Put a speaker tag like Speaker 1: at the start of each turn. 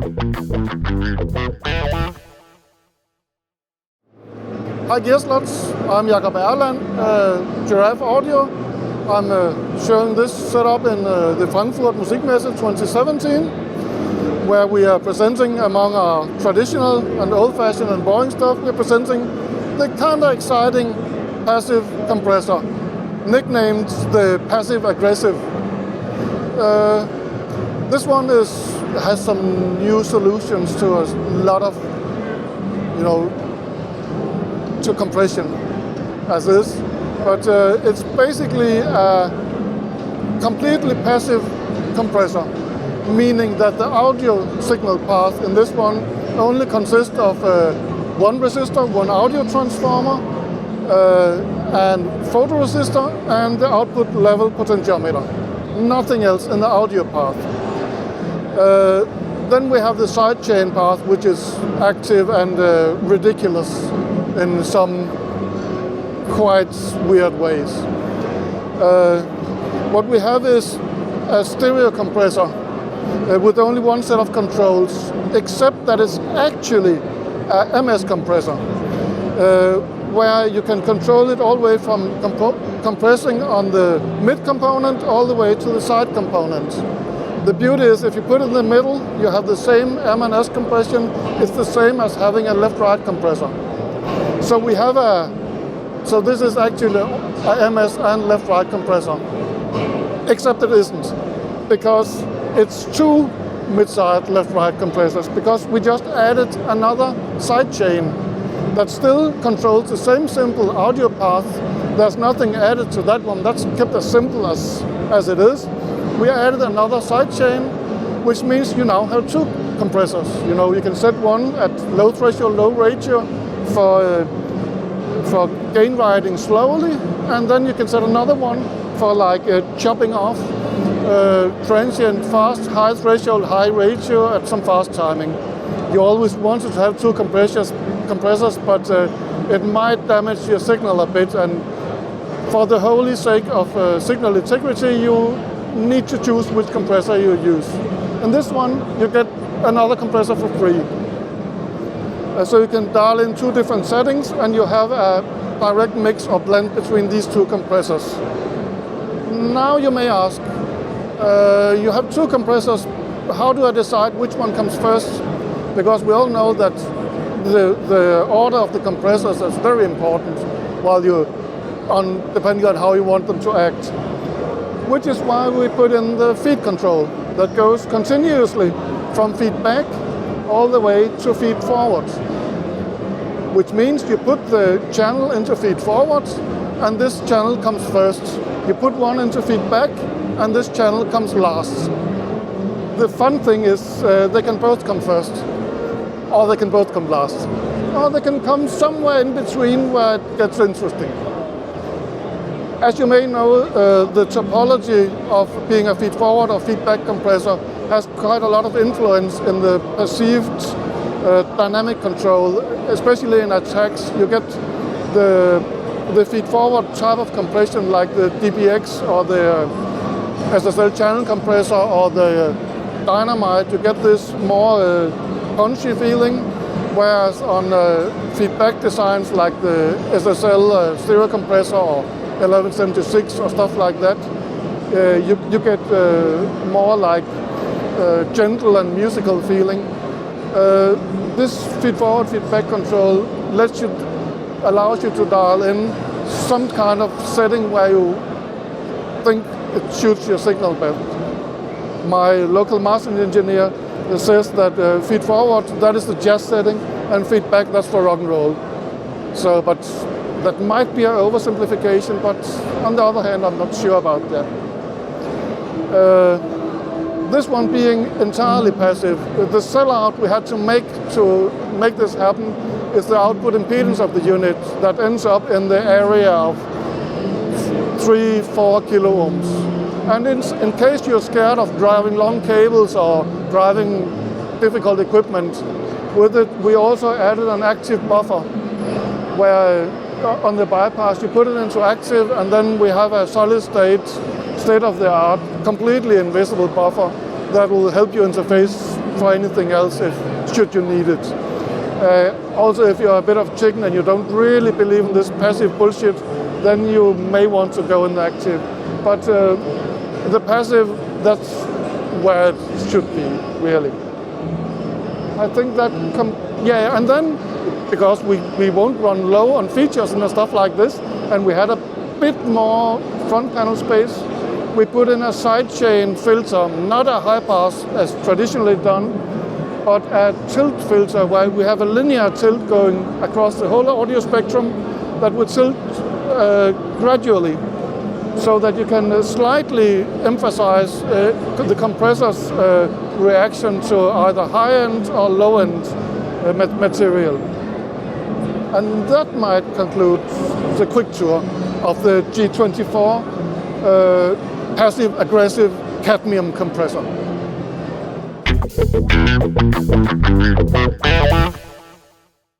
Speaker 1: Hi Gearslutz, I'm Jakob, Gyraf Audio. I'm showing this setup in the Frankfurt Musikmesse 2017, where we are presenting, among our traditional and old-fashioned and boring stuff, we're presenting the kind of exciting passive compressor, nicknamed the passive aggressive. This one has some new solutions to a lot of, to compression as is, but it's basically a completely passive compressor, meaning that the audio signal path in this one only consists of one resistor, one audio transformer, and photoresistor, and the output level potentiometer. Nothing else in the audio path. Then we have the sidechain path, which is active and ridiculous in some quite weird ways. What we have is a stereo compressor with only one set of controls, except that it's actually a MS compressor, where you can control it all the way from compressing on the mid component all the way to the side component. The beauty is, if you put it in the middle, you have the same M and S compression. It's the same as having a left-right compressor. So we have so this is actually a MS and left-right compressor, except it isn't, because it's two mid-side left-right compressors, because we just added another sidechain that still controls the same simple audio path. There's nothing added to that one. That's kept as simple as it is. We added another sidechain, which means you now have two compressors. You can set one at low threshold, low ratio for gain riding slowly, and then you can set another one for chopping off transient fast, high threshold, high ratio at some fast timing. You always wanted to have two compressors, but it might damage your signal a bit, and for the holy sake of signal integrity, you need to choose which compressor you use. In this one, you get another compressor for free. So you can dial in two different settings, and you have a direct mix or blend between these two compressors. Now you may ask, you have two compressors, how do I decide which one comes first? Because we all know that the order of the compressors is very important depending on how you want them to act. Which is why we put in the feed control that goes continuously from feedback all the way to feed forward. Which means you put the channel into feed forward, and this channel comes first. You put one into feedback, and this channel comes last. The fun thing is they can both come first, or they can both come last, or they can come somewhere in between where it gets interesting. As you may know, the topology of being a feed-forward or feedback compressor has quite a lot of influence in the perceived dynamic control, especially in attacks. You get the feed-forward type of compression, like the DBX or the SSL channel compressor or the Dynamite. You get this more punchy feeling, whereas on feedback designs like the SSL stereo compressor or 1176 or stuff like that, you get more like gentle and musical feeling. This feed-forward feedback control allows you to dial in some kind of setting where you think it suits your signal best. My local mastering engineer says that feed-forward, that is the jazz setting, and feedback, that's for rock and roll. So, but that might be an oversimplification, but on the other hand, I'm not sure about that. This one being entirely passive, the sellout we had to make this happen is the output impedance of the unit that ends up in the area of 3-4 kilo ohms. And in case you're scared of driving long cables or driving difficult equipment, with it we also added an active buffer, where on the bypass you put it into active, and then we have a solid state of the art, completely invisible buffer that will help you interface for anything else should you need it. Also, if you're a bit of chicken and you don't really believe in this passive bullshit, then you may want to go in the active. But the passive, that's where it should be, really. I think that, and then, because we won't run low on features and stuff like this, and we had a bit more front panel space, we put in a sidechain filter, not a high pass as traditionally done, but a tilt filter where we have a linear tilt going across the whole audio spectrum that would tilt gradually, so that you can slightly emphasize the compressor's reaction to either high-end or low-end material. And that might conclude the quick tour of the G24 passive-aggressive cadmium compressor.